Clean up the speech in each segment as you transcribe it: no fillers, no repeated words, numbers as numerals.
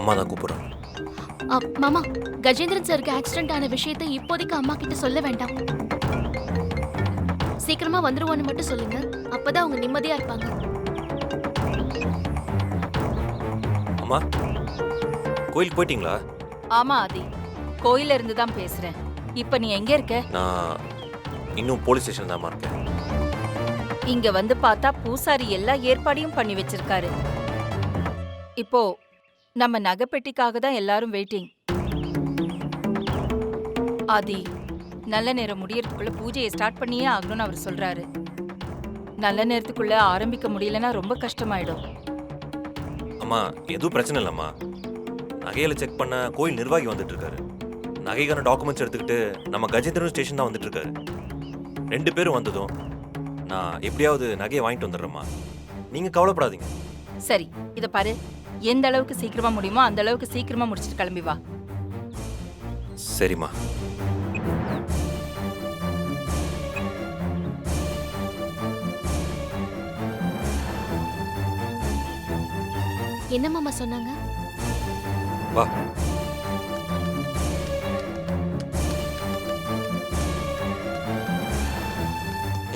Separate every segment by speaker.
Speaker 1: அம்மா தான் கூப்பிடுறாங்க.
Speaker 2: மாமா, கஜேந்திரன் சாருக்கு ஆக்சிடென்ட் ஆன விஷயத்தை இப்போதைக்கு அம்மா கிட்ட சொல்ல வேண்டாம். சீக்கிரமா வந்துருவோன்னு மட்டும் சொல்லுங்க. அப்பதான் அவங்க நிம்மதியா இருப்பாங்க.
Speaker 1: அம்மா, கோயிலுக்கு போயிட்டீங்களா?
Speaker 3: ஆமா ஆதி, கோயில இருந்து தான் பேசுறேன். இப்ப நீ எங்க இருக்க?
Speaker 1: நான் இன்னும் போலீஸ் ஸ்டேஷன் தான் இருக்கேன்.
Speaker 3: இங்க வந்து பார்த்தா பூசாரி எல்லா ஏற்பாடையும் பண்ணி வச்சிருக்காரு. இப்போ நம்ம நகைப்பெட்டிக்காக தான் எல்லாரும் வெயிட்டிங். ஆதி, நல்ல நேரம் முடியறதுக்குள்ள பூஜையை ஸ்டார்ட் பண்ணியே ஆகணும்னு அவர் சொல்றாரு. நல்ல நேரத்துக்குள்ள ஆரம்பிக்க முடியலன்னா ரொம்ப கஷ்டமாயிடும்.
Speaker 1: அம்மா, எதுவும் பிரச்சனை இல்லைம்மா. நகையில செக் பண்ண கோயில் நிர்வாகி வந்துட்டு இருக்காரு. நகைக்கான டாக்குமெண்ட்ஸ் எடுத்துக்கிட்டு நம்ம கஜேந்திரன் ஸ்டேஷன் தான் வந்துட்டு இருக்காரு. 2 பேரும் வந்ததும் நான் எப்படியாவது நகையை வாங்கிட்டு வந்துடுறேம்மா. நீங்க கவலைப்படாதீங்க.
Speaker 3: சரி, இத பாரு, எந்த அளவுக்கு சீக்கிரமா முடியுமோ அந்த அளவுக்கு சீக்கிரமா முடிச்சிட்டு கிளம்பி வா.
Speaker 1: சரிம்மா.
Speaker 2: என்ன மாமா சொன்னாங்க?
Speaker 1: வா.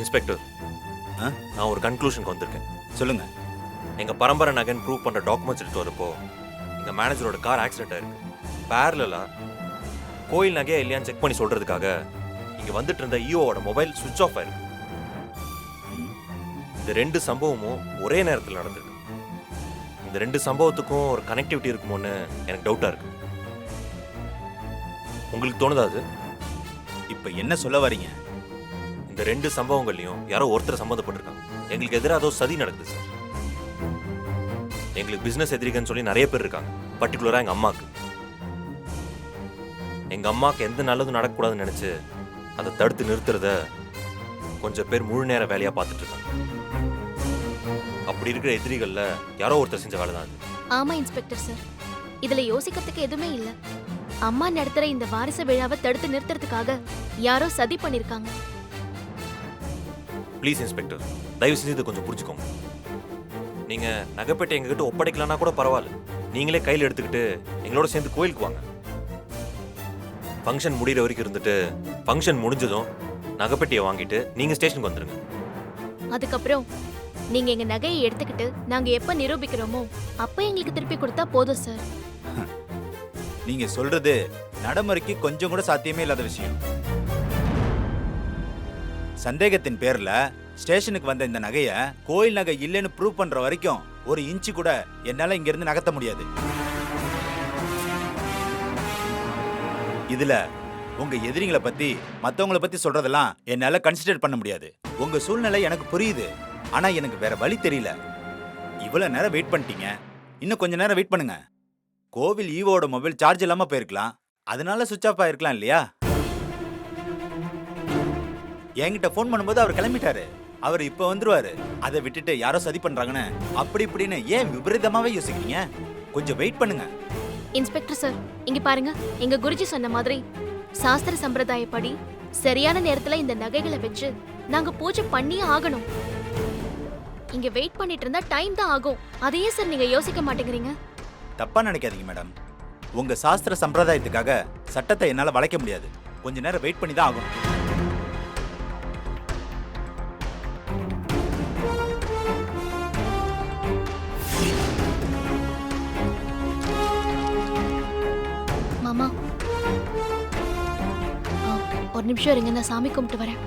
Speaker 1: இன்ஸ்பெக்டர், நான் ஒரு கன்க்ளூஷனுக்கு வந்திருக்கேன்.
Speaker 4: சொல்லுங்க.
Speaker 1: எங்க பரம்பரை நகைன்னு ப்ரூவ் பண்ற டாக்குமெண்ட்ஸ் எடுத்து வரப்போ எங்க மேனேஜரோட கார் ஆக்சிடென்ட் ஆயிருக்கு. பேரலா கோயில் நகையா இல்லையான்னு செக் பண்ணி சொல்றதுக்காக இங்க வந்துட்டு இருந்த ஈஓவோட மொபைல் சுவிட்ச் ஆஃப் ஆயிருக்கு. இந்த 2 சம்பவமும் ஒரே நேரத்தில் நடந்திருக்கு. இந்த 2 சம்பவத்துக்கும் ஒரு கனெக்டிவிட்டி இருக்குமோன்னு எனக்கு டவுட்டா இருக்கு. உங்களுக்கு தோணுதா அது?
Speaker 4: இப்ப என்ன சொல்ல வரீங்க?
Speaker 1: இந்த 2 சம்பவங்கள்லயும் யாரோ ஒருத்தர் சம்பந்தப்பட்டிருக்காங்க. எங்களுக்கு எதிராக ஏதோ சதி நடக்குது சார். எங்களுக்கு பிசினஸ் எதிரிகன்னு சொல்லி நிறைய பேர் இருக்காங்க. பர்டிகுலரா எங்க அம்மாக்கு. எங்க அம்மாக்கு எந்த நல்லதும் நடக்கக்கூடாதுன்னு நினைச்சு அதை தடுத்து நிறுத்துறத கொஞ்சம் பேர் முழு நேர வேலையா பார்த்துட்டு இருக்காங்க. அப்படி இருக்கிற எதிரிகள்ல யாரோ ஒருத்தர் செஞ்ச வேலை தான் அது.
Speaker 2: ஆமா இன்ஸ்பெக்டர் சார், இதுல யோசிக்கிறதுக்கு எதுவுமே இல்ல. அம்மா நடத்துற இந்த வாரிசு விழாவை தடுத்து நிறுத்துறதுக்காக யாரோ சதி பண்ணிருக்காங்க.
Speaker 1: ப்ளீஸ் இன்ஸ்பெக்டர், தயவு செஞ்சு இதை கொஞ்சம் புரிஞ்சுக்கோங்க. நீங்க நகைப்பேட்டை எங்ககிட்ட ஒப்படைக்கலன்னா கூட பரவாயில்ல. நீங்களே கையில் எடுத்துக்கிட்டு எங்களோட சேர்ந்து கோயிலுக்கு வாங்க. ஃபங்க்ஷன் முடிகிற வரைக்கும் இருந்துட்டு ஃபங்க்ஷன் முடிஞ்சதும் நகைப்பெட்டியை வாங்கிட்டு நீங்க ஸ்டேஷனுக்கு வந்துருங்க.
Speaker 2: அதுக்கப்புறம் நீங்க எங்க நகையை எடுத்துக்கிட்டு நாங்க எப்ப நிரூபிக்கிறோமோ அப்ப எங்களுக்கு திருப்பி கொடுத்தா போதும் சார்.
Speaker 4: நீங்க சொல்றது நடைமுறைக்கு கொஞ்சம் கூட சாத்தியமே இல்லாத விஷயம். சந்தேகத்தின் பேர்ல ஸ்டேஷனுக்கு வந்த இந்த நகைய கோயில் நகை இல்லைன்னு ப்ரூவ் பண்ற வரைக்கும் ஒரு இன்ச்சு கூட என்னால இங்க இருந்து நகர்த்த முடியாது. இதுல உங்க எதிரிகளை பத்தி மத்தவங்களை பத்தி சொல்றதெல்லாம் என்னால கன்சிடர் பண்ண முடியாது. உங்க சூழ்நிலை எனக்கு புரியுது, ஆனா எனக்கு வேற வழி தெரியல. இவ்வளவு நேரம் வெயிட் பண்ணிட்டீங்க, இன்னும் கொஞ்ச நேரம் வெயிட் பண்ணுங்க. கோவில் ஈவோட மொபைல் சார்ஜ் இல்லாம போயிருக்கலாம், அதனால சுவிட்ச் ஆஃப் ஆயிருக்கலாம் இல்லையா? என்கிட்ட போன் பண்ணும்போது அவர் கிளம்பிட்டாரு. அவர் இப்ப வந்துருவாரு. அதை விட்டுட்டு யாரோ சதி பண்றாங்கன்னு அப்படி இப்படின்னு ஏன் விபரீதமாவே யோசிக்கிறீங்க? கொஞ்சம் வெயிட் பண்ணுங்க.
Speaker 2: இன்ஸ்பெக்டர் சார், இங்க பாருங்க, எங்க குருஜி சொன்ன மாதிரி சாஸ்திர சம்பிரதாயப்படி சரியான நேரத்துல இந்த நகைகளை வச்சு நாங்க பூஜை பண்ணியே ஆகணும். இங்க வெயிட் பண்ணிட்டு இருந்தா டைம் தான் ஆகும். அதையே சார் நீங்க யோசிக்க மாட்டேங்கிறீங்க.
Speaker 4: தப்பா நினைக்காதீங்க மேடம். உங்க சாஸ்திர சம்பிரதாயத்துக்காக சட்டத்தை என்னால வளைக்க முடியாது. கொஞ்ச நேரம் வெயிட் பண்ணி தான் ஆகும்.
Speaker 2: மாமா, ஒரு நிமிஷம் இருங்க, நான் சாமி கும்பிட்டு வரேன்.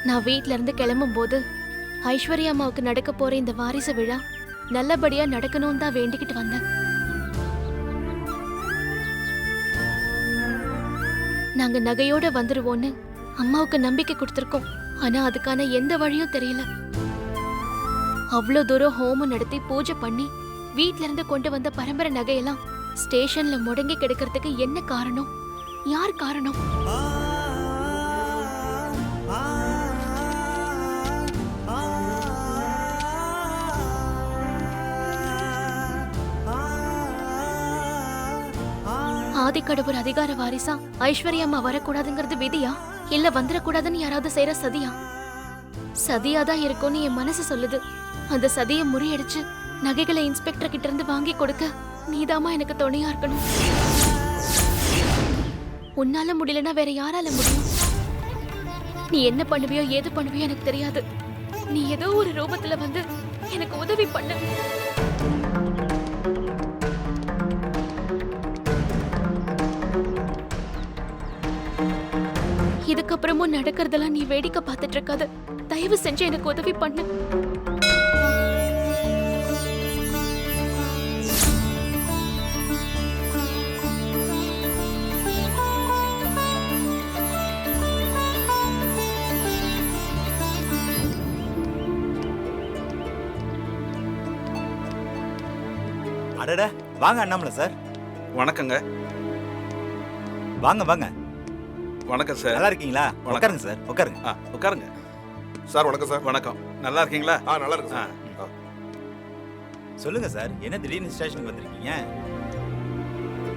Speaker 2: நான் வீட்ல இருந்து கிளம்பும் போது ஐஸ்வர்யா அம்மாவுக்கு நடக்க போற இந்த வாரிசு விழா நல்லபடியா நடக்கணும்னு தான் வேண்டிக்கிட்டு வந்தேன். நாங்க நகையோட வந்துருவோன்னு அம்மாவுக்கு நம்பிக்கை கொடுத்திருக்கோம். ஆனா அதுக்கான எந்த வழியும் தெரியல. அவ்வளோ தூரம் ஹோமம் நடத்தி பூஜை பண்ணி வீட்ல இருந்து கொண்டு வந்த பரம்பரை நகையெல்லாம் ஸ்டேஷன்ல முடங்கி கிடக்கிறதுக்கு என்ன காரணம்? யார் காரணம்? ஆதிக்கடவுர் அதிகார வாரிசா ஐஸ்வர்யா அம்மா வரக்கூடாதுங்கிறது விதியா இல்ல வந்துடக்கூடாதுன்னு யாராவது செய்யற சதியா? சதியாதான் இருக்கும்னு என் மனசு சொல்லுது. அந்த சதியை முறியடிச்சு நகைகளை இன்ஸ்பெக்டர் கிட்ட இருந்து வாங்கி கொடுக்க நீதாமா எனக்கு துணையா இருக்கணும். உன்னால முடியலன்னா வேற யாரால முடியும்? நீ என்ன பண்ணுவியோ ஏது பண்ணுவியோ எனக்கு தெரியாது. நீ ஏதோ ஒரு ரூபத்துல வந்து எனக்கு உதவி பண்ணு. இதுக்கப்புறமும் நடக்கிறதெல்லாம் நீ வேடிக்கை பார்த்துட்டு இருக்காத. தயவு செஞ்சு எனக்கு உதவி பண்ணு.
Speaker 4: அடடா, வாங்க அண்ணாமலை சார்.
Speaker 5: வணக்கங்க.
Speaker 4: வாங்க வாங்க.
Speaker 5: வணக்கம் சார்.
Speaker 4: நல்லா இருக்கீங்களா?
Speaker 5: வணக்கம்.
Speaker 4: உட்காருங்க சார், உட்காருங்க.
Speaker 5: உட்காருங்க
Speaker 6: சார். வணக்கம் சார்.
Speaker 5: வணக்கம். நல்லா இருக்கீங்களா?
Speaker 6: நல்லா இருக்கு
Speaker 5: ஆ.
Speaker 6: சார்.
Speaker 4: சொல்லுங்க சார், என்ன திடீர்னு ஸ்டேஷனுக்கு வந்திருக்கீங்க?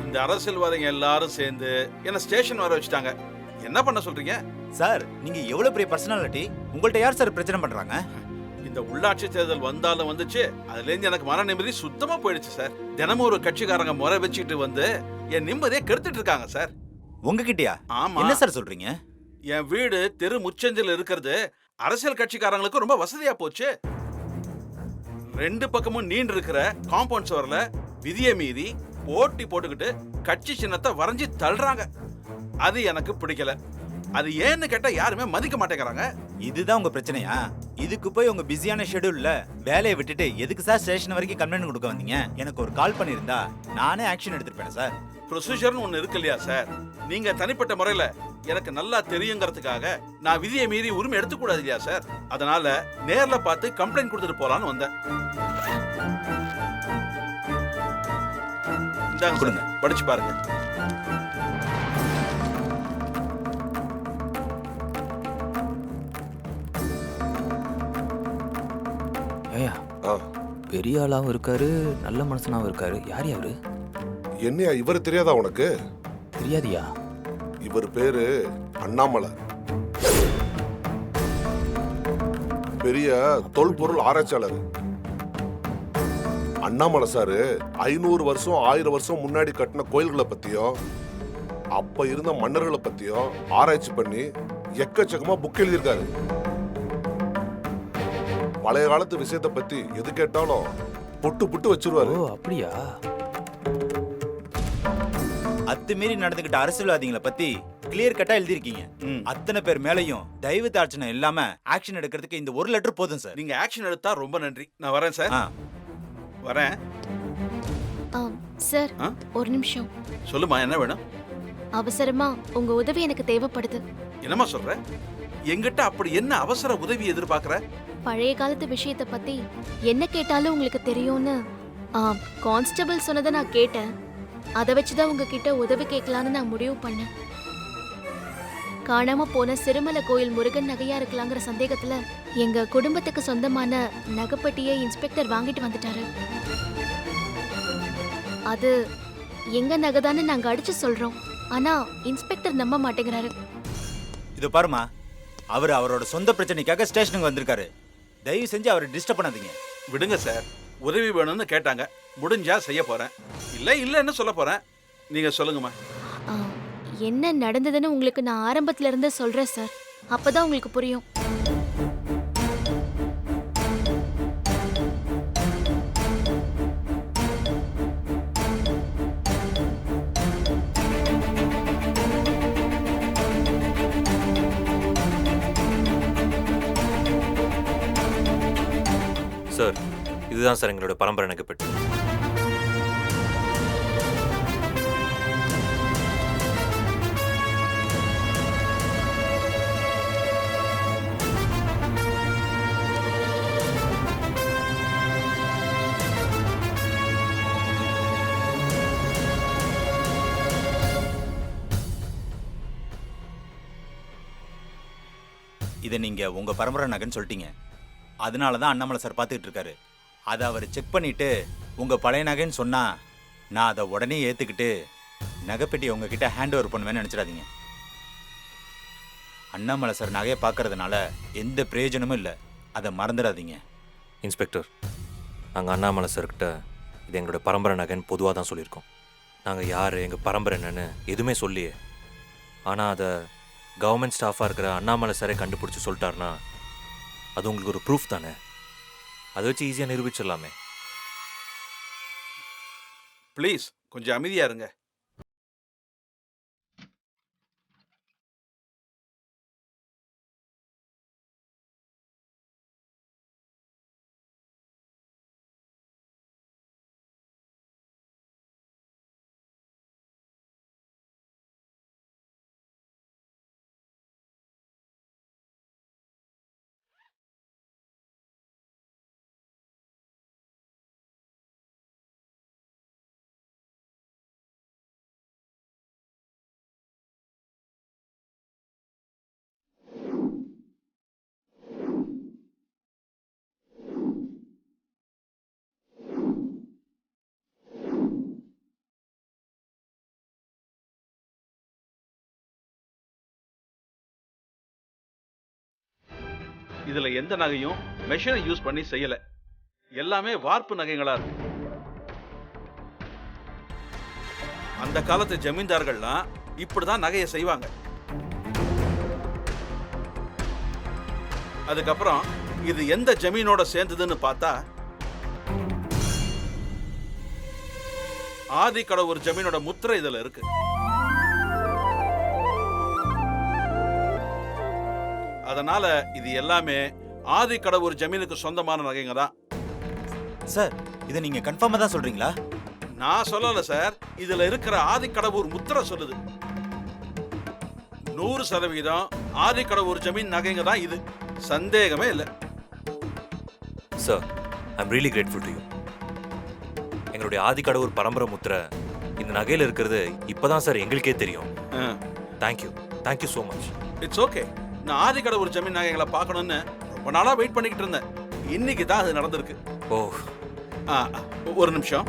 Speaker 5: இந்த அரசியல்வாதிங்க எல்லாரும் சேர்ந்து என்ன ஸ்டேஷன் வர வச்சுட்டாங்க. என்ன பண்ண சொல்றீங்க?
Speaker 4: சார், நீங்க எவ்வளவு பெரிய பர்சனாலிட்டி, உங்கள்ட்ட யார் சார் பிரச்சனை பண்றாங்க?
Speaker 5: இந்த உள்ளாட்சி தேர்தல் வந்தாலும் வந்துச்சு, அதுல இருந்து எனக்கு மன நிம்மதி சுத்தமா போயிடுச்சு சார். தினமும் ஒரு கட்சிக்காரங்க முறை வச்சுட்டு வந்து என் நிம்மதியை கெடுத்துட்டு இருக்காங்க சார்.
Speaker 4: உங்ககிட்டயா?
Speaker 5: ஆமா.
Speaker 4: என்ன சார் சொல்றீங்க?
Speaker 5: என் வீடு தெரு முச்சந்தில் இருக்கிறது அரசியல் கட்சிக்காரங்களுக்கு ரொம்ப வசதியா போச்சு. 2 பக்கமும் நீண்டு இருக்கிற காம்பவுண்ட் சுவர்ல விதியை மீறி போட்டி போட்டுக்கிட்டு கட்சி சின்னத்தை வரைஞ்சி தள்ளுறாங்க. அது எனக்கு பிடிக்கல. அது ஏன்னு கேட்டா யாருமே மதிக்க மாட்டேங்கிறாங்க.
Speaker 4: இதுதான் உங்க பிரச்சனையா? இதுக்கு போய் உங்க பிஸியான ஷெட்யூல்ல வேலையை விட்டுட்டு எதுக்கு சார் ஸ்டேஷன் வரைக்கும் கம்ப்ளைண்ட் கொடுக்க வந்தீங்க? எனக்கு ஒரு கால் பண்ணியிருந்தா நானே ஆக்ஷன் எடுத்துருப்பேன் சார்.
Speaker 5: ப்ரொசீஜர்னு ஒண்ணு இருக்கு இல்லையா சார்? நீங்க தனிப்பட்ட முறையில எனக்கு நல்லா தெரியுங்கிறதுக்காக நான் விதியை மீறி உரிமை எடுத்துக்கூடாது இல்லையா சார்? அதனால நேர்ல பார்த்து கம்ப்ளைண்ட் கொடுத்துட்டு போலான்னு வந்தேன். இந்தாங்க கொடுங்க, படிச்சு பாருங்க.
Speaker 7: ஏயா,
Speaker 6: ஆ,
Speaker 7: பெரிய ஆளாவும் இருக்காரு, நல்ல மனுஷனாவும் இருக்காரு. யார் அவரு?
Speaker 6: என்னையா இவர் தெரியாதா உனக்கு?
Speaker 7: தெரியாதியா?
Speaker 6: இவர் பேரு அண்ணாமலை. பெரிய தொல்பொருள் ஆராய்ச்சியாளர். அண்ணாமலை சாரு 500 வருஷம் 1000 வருஷம் முன்னாடி கட்டின கோயில்களை பத்தியும் அப்ப இருந்த மன்னர்களை பத்தியும் ஆராய்ச்சி பண்ணி எக்கச்சக்கமா புக் எழுதியிருக்காரு. பழைய காலத்து விஷயத்தை பத்தி எது கேட்டாலும் புட்டு புட்டு வச்சிருவாரு.
Speaker 7: ஓ, அப்படியா?
Speaker 4: அத்துமீறி நடந்துகிட்ட அரசியல்வாதிகளை பத்தி கிளியர் கட்டா எழுதிருக்கீங்க. அத்தனை பேர் மேலையும் தெய்வ தாட்சணை இல்லாம ஆக்ஷன் எடுக்கிறதுக்கு இந்த ஒரு லெட்டர் போதும் சார்.
Speaker 5: நீங்க ஆக்ஷன் எடுத்தா ரொம்ப நன்றி. நான் வரேன் சார். வரேன்.
Speaker 2: சார்,
Speaker 5: ஆ?
Speaker 2: ஒரு நிமிஷம்.
Speaker 5: சொல்லுமா, என்ன வேணும்?
Speaker 2: அவசரமா உங்க உதவி எனக்கு தேவைப்படுது.
Speaker 5: என்னமா சொல்ற? எங்கிட்ட அப்படி என்ன அவசர உதவி எதிர்பார்க்கற?
Speaker 2: பழைய காலத்து விஷயத்தை பத்தி என்ன கேட்டாலும் உங்களுக்கு தெரியும்னு கான்ஸ்டபிள் சொன்னதை நான் கேட்டேன். அதை வச்சுதான் உங்ககிட்ட உதவி கேட்கலான்னு நான் முடிவு பண்ணேன். காணாம போன சிறுமலை கோயில் முருகன் நகையா இருக்கலாங்கிற சந்தேகத்துல எங்க குடும்பத்துக்கு சொந்தமான நகைப்பட்டியை இன்ஸ்பெக்டர் வாங்கிட்டு வந்துட்டாரு. அது எங்க நகைதான்னு நாங்க அடிச்சு சொல்றோம். ஆனா இன்ஸ்பெக்டர் நம்ப மாட்டேங்கிறாரு.
Speaker 4: இது பாருமா, அவர் அவரோட சொந்த பிரச்சனைக்காக ஸ்டேஷனுக்கு வந்திருக்காரு. தயவு செஞ்சு அவரை டிஸ்டர்ப் பண்ணாதீங்க.
Speaker 5: விடுங்க சார். உதவி வேணும்னு கேட்டாங்க, முடிஞ்சா செய்ய போறேன். இல்லன்னு சொல்ல போறேன். நீங்க சொல்லுங்கம்மா.
Speaker 2: ஆ, என்ன நடந்ததுன்னு உங்களுக்கு நான் ஆரம்பத்துல இருந்து சொல்றேன் சார். அப்பதான் உங்களுக்கு புரியும்.
Speaker 1: சார், இதுதான் சார் எங்களோட பரம்பரை நகைப்பட்டி.
Speaker 4: இதை நீங்க உங்க பரம்பரை நகைன்னு சொல்லிட்டீங்க. அதனால தான் அண்ணாமலை சார் பார்த்துக்கிட்டு இருக்காரு. அதை அவர் செக் பண்ணிட்டு உங்க பழைய நகைன்னு சொன்னா நான் அதை உடனே ஏத்துக்கிட்டு நகைப்பெட்டி உங்ககிட்ட ஹேண்ட் ஓவர் பண்ணுவேன்னு நினச்சிடாதீங்க. அண்ணாமலை சார் நகையை பார்க்கறதுனால எந்த பிரயோஜனமும் இல்லை, அதை மறந்துடாதீங்க.
Speaker 1: இன்ஸ்பெக்டர், நாங்கள் அண்ணாமலை சார்கிட்ட இது எங்களோட பரம்பரை நகைன்னு பொதுவாக தான் சொல்லியிருக்கோம். நாங்கள் யார், எங்கள் பரம்பரை என்னன்னு எதுவுமே சொல்லியே. ஆனால் அதை கவர்மெண்ட் ஸ்டாஃபாக இருக்கிற அண்ணாமலை சாரே கண்டுபிடிச்சி சொல்லிட்டாருன்னா அது உங்களுக்கு ஒரு ப்ரூஃப் தானே. அதை வச்சு ஈஸியாக நிரூபிச்சிடலாமே.
Speaker 5: ப்ளீஸ் கொஞ்சம் அமைதியா இருங்க. இதுல எந்த நகையும் மெஷினை யூஸ் பண்ணி செய்யல. எல்லாமே வார்ப்பு நகைகளா இருக்கு. அந்த காலத்து ஜமீன்தார்கள்லாம் இப்படிதான் நகையை செய்வாங்க. அதுக்கப்புறம் இது எந்த ஜமீனோட சேர்ந்ததுன்னு பார்த்தா ஆதி கடவுர் ஜமீனோட முத்திரை இதுல இருக்கு. அதனால இது எல்லாமே ஆதி கடவுர் ஜமீனுக்கு சொந்தமான நகைங்க தான்.
Speaker 4: சார், இதை நீங்கள் கன்ஃபார்மாக தான் சொல்கிறீங்களா?
Speaker 5: நான் சொல்லல சார், இதுல இருக்கிற ஆதி கடவுர் முத்திரை சொல்லுது. 100% ஆதி கடவுர் ஜமீன் நகைங்க தான் இது, சந்தேகமே இல்லை.
Speaker 1: Sir, I'm really grateful to you. எங்களுடைய ஆதி கடவுர் பரம்பரை முத்திரை இந்த நகையில் இருக்கிறது இப்போதான் சார் எங்களுக்கே தெரியும். Thank you so much.
Speaker 5: It's okay. நான் ஆதி கடவுர் ஜமீன் நகைகளை பார்க்கணும்னு ரொம்ப நாளா வெயிட் பண்ணிக்கிட்டு இருந்தேன். இன்னைக்கு தான் அது நடந்திருக்கு.
Speaker 1: ஓ,
Speaker 5: ஒரு நிமிஷம்.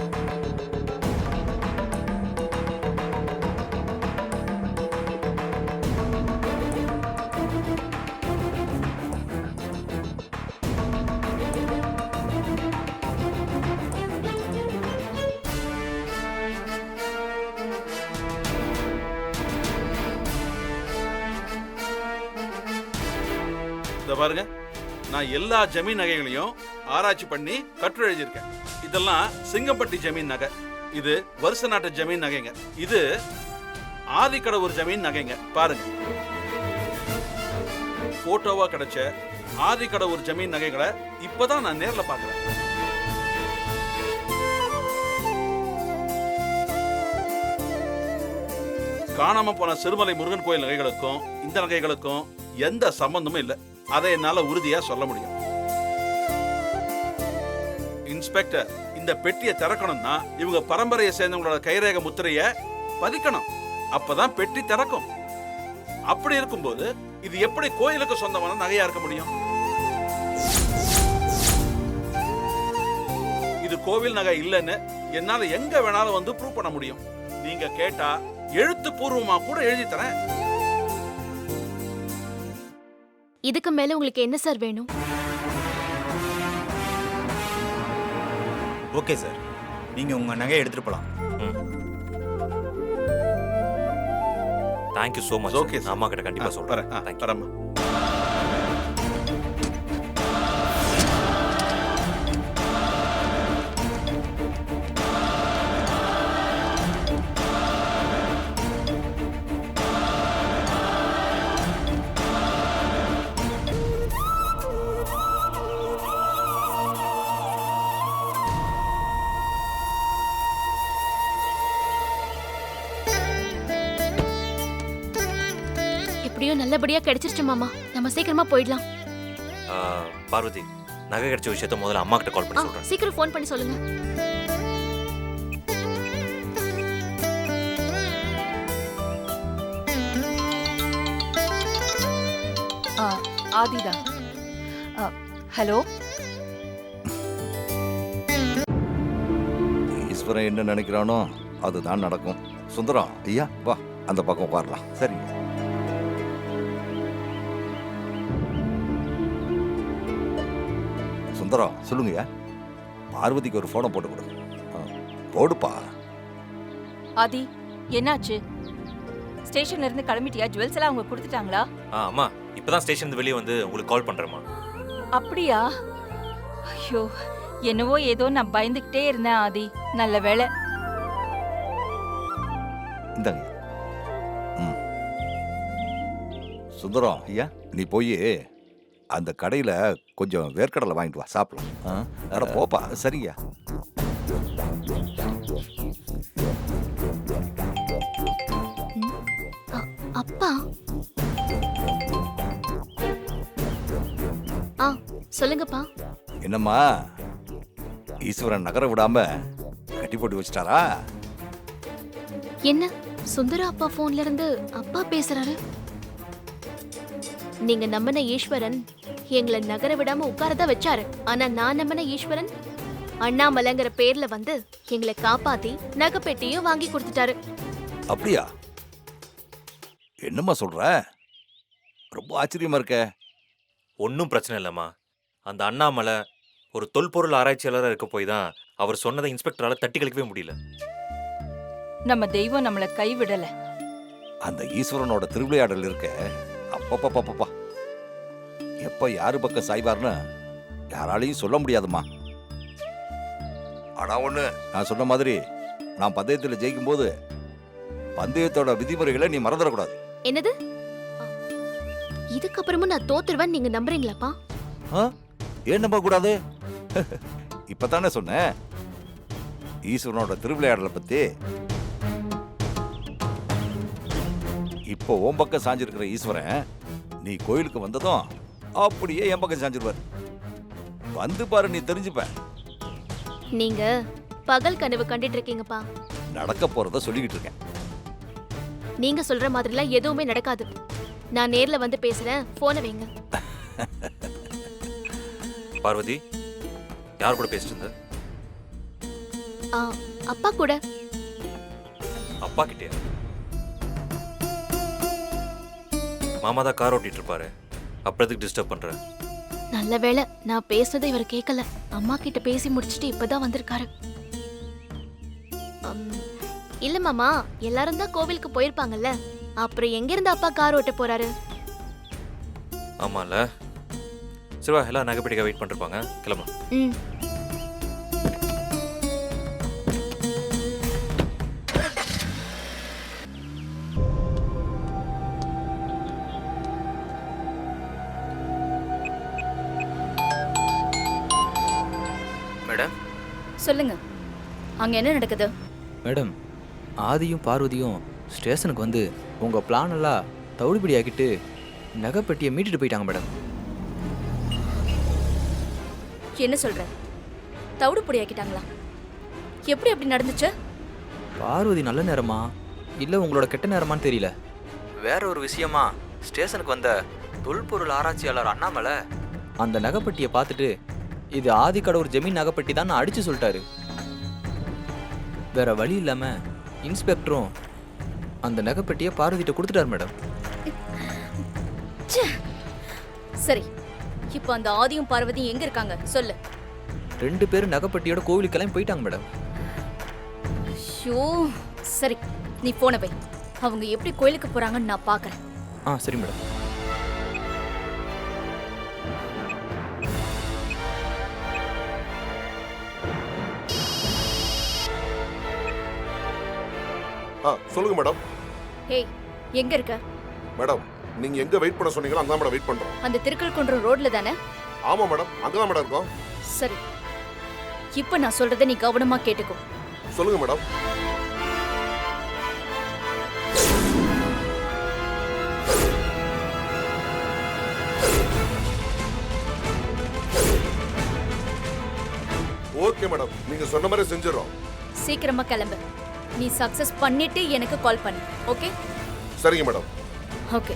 Speaker 5: பாருங்க, நான் எல்லா ஜமீன் நகைகளையும் ஆராய்ச்சி பண்ணி கட்டுரை எழுதியிருக்கேன். இதெல்லாம் சிங்கம்பட்டி ஜமீன் நகை, இது வருஷ நாட்டு ஜமீன் நகைங்க, இது ஆதிக்கடவுர் ஜமீன் நகைங்க. பாருங்க, போட்டோவா கிடைச்ச ஆதிக்கடவுர் ஜமீன் நகைகளை இப்பதான் நான் நேர்ல பார்க்கிறேன். காணாம போன சிறுமலை முருகன் கோயில் நகைகளுக்கும் இந்த நகைகளுக்கும் எந்த சம்பந்தமும் இல்லை. அதை என்னால உறுதியா சொல்ல முடியும். இன்ஸ்பெக்டர், இந்த பெட்டியை திறக்கணும்னா இவங்க பரம்பரையை சேர்ந்தவங்களோட கைரேக முத்திரைய பதிக்கணும். அப்பதான் பெட்டி திறக்கும். அப்படி இருக்கும்போது இது எப்படி கோயிலுக்கு சொந்தமான நகையா இருக்க முடியும்? இது கோவில் நகை இல்லைன்னு என்னால எங்க வேணாலும் வந்து ப்ரூவ் பண்ண முடியும். நீங்க கேட்டா எழுத்துப்பூர்வமா கூட எழுதி தரேன்.
Speaker 2: இதுக்கு மேல உங்களுக்கு என்ன சார் வேணும்?
Speaker 4: ஓகே சார், நீங்கள் உங்கள் நகையை எடுத்துகிட்டு போகலாம்.
Speaker 1: Thank you so much.
Speaker 5: ஓகே,
Speaker 1: அம்மா கிட்ட கண்டிப்பாக சொல்கிறேன்.
Speaker 5: வரேம்மா.
Speaker 2: எப்படியோ நல்லபடியா கிடைச்சிருச்சு மாமா. நம்ம சீக்கிரமா போயிடலாம்.
Speaker 1: பார்வதி, நகை கிடைச்ச விஷயத்த முதல்ல அம்மா கிட்ட கால் பண்ணி சொல்றேன்.
Speaker 2: சீக்கிரம் ஃபோன் பண்ணி சொல்லுங்க.
Speaker 3: ஆதிதா. ஹலோ.
Speaker 8: ஈஸ்வரன் என்ன நினைக்கிறானோ அதுதான் நடக்கும். சுந்தரம் ஐயா வா அந்த பக்கம் உட்காரலாம். சரிங்க. சுந்தரம் சொல்லுங்கய்யா. பார்வதிக்கு ஒரு போனை போட்டு கொடு. போடுப்பா.
Speaker 3: ஆதி என்னாச்சு? ஸ்டேஷன்ல இருந்து கிளம்பிட்டியா? ஜுவல்ஸ் எல்லாம் அவங்க கொடுத்துட்டாங்களா?
Speaker 1: அம்மா இப்பதான் ஸ்டேஷன் வெளியே வந்து உங்களுக்கு கால் பண்றேம்மா.
Speaker 3: அப்படியா? ஐயோ, என்னவோ ஏதோ நான் பயந்துகிட்டே இருந்தேன் ஆதி. நல்ல வேளை.
Speaker 8: இந்தாங்க. சுந்தரம் ஐயா நீ போய் அந்த கடையில் கொஞ்சம் வேர்க்கடலை வாங்கிட்டு வா, சாப்பிடலாம். அட போப்பா. சரிங்க.
Speaker 2: அப்பா சொல்லுங்கப்பா.
Speaker 8: என்னம்மா ஈஸ்வரன் நகர விடாம கட்டி போட்டு வச்சிட்டாரா?
Speaker 2: என்ன சுந்தரா அப்பா போன்ல இருந்து அப்பா பேசுறாரு? நீங்க நம்பின ஈஸ்வரன் எங்களை நகர விடாம உட்காரதான் வச்சாரு. ஆனா நான் நம்பின ஈஸ்வரன் அண்ணாமலைங்கிற பேர்ல வந்து எங்களை காப்பாத்தி நகைப்பெட்டியும் வாங்கி கொடுத்துட்டாரு.
Speaker 8: அப்படியா? என்னம்மா சொல்ற? ரொம்ப ஆச்சரியமா இருக்க.
Speaker 1: ஒன்றும் பிரச்சனை இல்லைம்மா. அந்த அண்ணாமலை ஒரு தொல்பொருள் ஆராய்ச்சியாளராக இருக்க போய் தான் அவர் சொன்னதை இன்ஸ்பெக்டரால தட்டி கழிக்கவே முடியல.
Speaker 3: நம்ம தெய்வம் நம்மள கைவிடல.
Speaker 8: அந்த ஈஸ்வரனோட திருவிளையாடல் இருக்க அப்பப்பப்பப்பா எப்ப யாரு பக்கம் சாய்வார்னு யாராலையும் சொல்ல முடியாதுமா. ஆனா ஒண்ணு, நான் சொன்ன மாதிரி நான் பந்தயத்தில் ஜெயிக்கும் போது பந்தயத்தோட விதிமுறைகளை நீ மறந்துடக்கூடாது.
Speaker 2: என்னது? இதுக்கப்புறமும் நான் தோத்துருவேன் நீங்க நம்புறீங்களாப்பா?
Speaker 8: ஏன் நம்ப கூடாது? இப்பதானே சொன்னேன் ஈஸ்வரனோட திருவிளையாடலை பத்தி. இப்போ உன் பக்கம் சாஞ்சிருக்கிற ஈஸ்வரன் நீ கோயிலுக்கு வந்ததும் அப்படியே என் பக்கம் சாஞ்சிருவார். வந்து பாரு, நீ தெரிஞ்சுப்ப.
Speaker 2: நீங்க பகல் கனவு கண்டுட்டு இருக்கீங்கப்பா.
Speaker 8: நடக்க போறத சொல்லிக்கிட்டு இருக்கேன்.
Speaker 2: நீங்க சொல்ற மாதிரிலாம் எதுவுமே நடக்காது. நான் நேர்ல வந்து பேசுறேன். போனை வைங்க.
Speaker 1: பார்வதி யார் கூட பேசிட்டு இருந்த?
Speaker 2: அப்பா கூட.
Speaker 1: அப்பா கிட்டயா? மாமா தான் கார் ஓட்டிட்டு இருப்பாரு, அப்புறம் எதுக்கு டிஸ்டர்ப் பண்ற?
Speaker 2: நல்ல வேளை நான் பேசுனதை இவர் கேட்கல. அம்மா கிட்ட பேசி முடிச்சிட்டு இப்பதான் வந்திருக்காரு. இல்ல மாமா, எல்லாரும் தான் கோவிலுக்கு போயிருப்பாங்கல்ல, அப்புறம் எங்க இருந்து அப்பா கார் ஓட்ட போறாரு?
Speaker 1: ஆமால. சிவா எல்லாம் நகைப்பெட்டிக்க வெயிட் பண்ணிருப்பாங்க, கிளம்பு.
Speaker 7: மேடம்
Speaker 3: சொல்லுங்க, அங்க என்ன நடக்குது?
Speaker 7: மேடம், ஆதியும் பார்வதியும் ஸ்டேஷனுக்கு வந்து உங்கள் பிளான் எல்லாம் தவிடுபடி ஆக்கிட்டு நகைப்பெட்டியை மீட்டுட்டு போயிட்டாங்க மேடம்.
Speaker 3: என்ன சொல்ற? தவிடுபொடி ஆக்கிட்டாங்களா? எப்படி அப்படி நடந்துச்சு?
Speaker 7: பார்வதி நல்ல நேரமா இல்லை உங்களோட கெட்ட நேரமான்னு தெரியல. வேற ஒரு விஷயமா ஸ்டேஷனுக்கு வந்த தொல்பொருள் ஆராய்ச்சியாளர் அண்ணாமலை அந்த நகைப்பெட்டியை பார்த்துட்டு இது ஆதிக்கடவுர் ஜமீன் நகைப்பெட்டி தான் அடிச்சு சொல்லிட்டாரு. வேற வழி இல்லாம இன்ஸ்பெக்டரும் அந்த நகைப்பெட்டியை பார்வதிட்ட கொடுத்துட்டாரு மேடம்.
Speaker 3: சரி, இப்போ அந்த ஆதியும் பார்வதியும் எங்க இருக்காங்க சொல்லு.
Speaker 7: 2 பேரும் நகைப்பெட்டியோட கோவிலுக்கு கிளம்பி போயிட்டாங்க மேடம்.
Speaker 3: ஐயோ, சரி நீ போன வை. அவங்க எப்படி கோயிலுக்கு போறாங்கன்னு நான் பாக்குறேன்.
Speaker 7: சரி மேடம்.
Speaker 6: சொல்லுங்க மேடம்.
Speaker 3: ஹேய், எங்க இருக்க?
Speaker 6: மேடம், நீங்க எங்க வெயிட் பண்ண சொன்னீங்களோ அங்க மேடம் வெயிட் பண்றோம்.
Speaker 3: அந்த திருக்கல்குன்றம் ரோட்ல தானே?
Speaker 6: ஆமா மேடம், அங்கதான் மேடம் இருக்கோம்.
Speaker 3: சரி, இப்போ நான் சொல்றதை நீ கவனமா கேட்டுக்கோ.
Speaker 6: சொல்லுங்க மேடம். ஓகே மேடம், நீங்க சொன்ன மாதிரி செஞ்சிடறோம்.
Speaker 3: சீக்கிரமா கிளம்பு. நீ சக்சஸ் பண்ணிட்டு எனக்கு கால் பண்ணு. ஓகே?
Speaker 6: சரிங்க மேடம்.
Speaker 3: ஓகே.